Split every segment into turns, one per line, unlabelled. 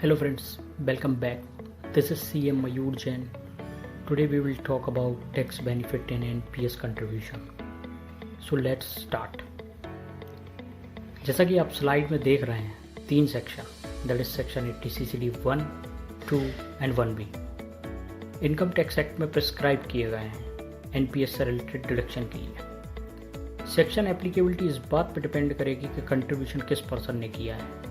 Hello friends, welcome back. This is CM Mayur Jain. Today we will talk about tax benefit in NPS contribution. So let's start. जैसा कि आप slide में देख रहे हैं, 3 section, that is section 80 CCD 1, 2 and 1B income tax act में prescribe किए गए हैं NPS से रिलेटेड डिडक्शन के लिए। सेक्शन एप्लीकेबिलिटी इस बात पर डिपेंड करेगी कि कंट्रीब्यूशन किस पर्सन ने किया है।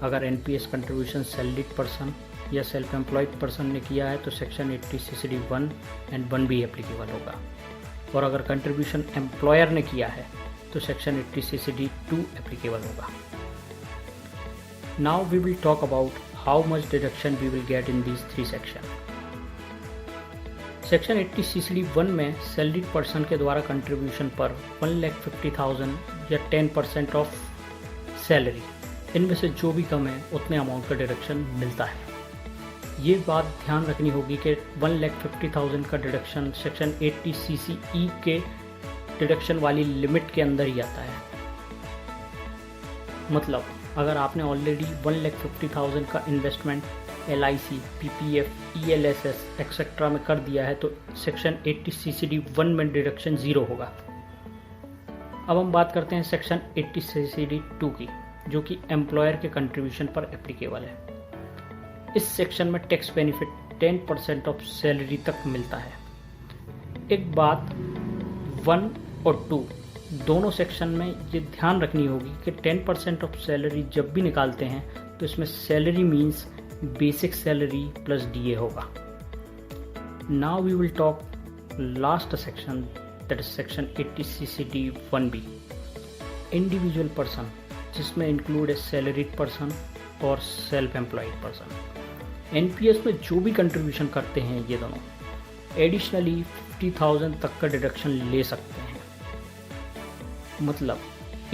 अगर NPS कंट्रीब्यूशन सैलरीड पर्सन या सेल्फ एम्प्लॉयड पर्सन ने किया है तो section 80 CCD 1 and 1B applicable होगा, और अगर कंट्रीब्यूशन एम्प्लॉयर ने किया है तो सेक्शन 80 CCD 2 एप्लीकेबल होगा। Now we will talk about how much deduction we will get in these 3 section. Section 80 CCD 1 में सैलरीड पर्सन के द्वारा कंट्रीब्यूशन पर 1,50,000 या 10% ऑफ सैलरी, इनमें से जो भी कम है उतने अमाउंट का डिडक्शन मिलता है। ये बात ध्यान रखनी होगी कि 1,50,000 का डिडक्शन सेक्शन 80 CCE के डिडक्शन वाली लिमिट के अंदर ही आता है। मतलब अगर आपने ऑलरेडी 1,50,000 का investment LIC, PPF, ELSS etcetera में कर दिया है तो सेक्शन 80 CCD 1 में डिडक्शन 0 होगा। अब हम बात करते हैं सेक्शन 80 CCD 2 की, जो कि एम्प्लॉयर के कंट्रीब्यूशन पर एप्लीकेबल है। इस सेक्शन में टैक्स बेनिफिट 10% ऑफ सैलरी तक मिलता है। एक बात 1 और 2 दोनों सेक्शन में ये ध्यान रखनी होगी कि 10% ऑफ सैलरी जब भी निकालते हैं तो इसमें salary means basic salary plus DA होगा। Now we will talk last section, that is section 80 CCD 1B individual person, जिसमें इंक्लूड है सैलरीड पर्सन और सेल्फ एम्प्लॉयड पर्सन। NPS में जो भी कंट्रीब्यूशन करते हैं ये दोनों एडिशनली 50,000 तक का डिडक्शन ले सकते हैं। मतलब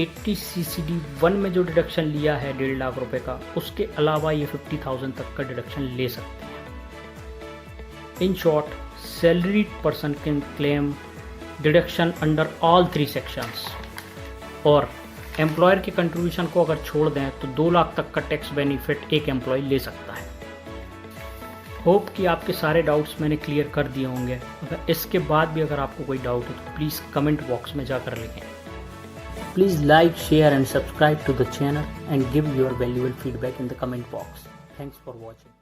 80 CCD 1 में जो डिडक्शन लिया है 1.5 लाख रुपए का, उसके अलावा ये 50,000 तक का डिडक्शन ले सकते हैं। In short, salaried person can claim deduction under all 3 sections, और एम्प्लॉयर के कंट्रीब्यूशन को अगर छोड़ दें तो 2 लाख तक का टैक्स बेनिफिट एक एम्प्लॉय ले सकता है। होप कि आपके सारे डाउट्स मैंने क्लियर कर दिए होंगे। अगर इसके बाद भी अगर आपको कोई डाउट है तो प्लीज़ कमेंट बॉक्स में जाकर लिखें। Please like, share and subscribe to the channel and give your valuable feedback in the comment box. Thanks for watching.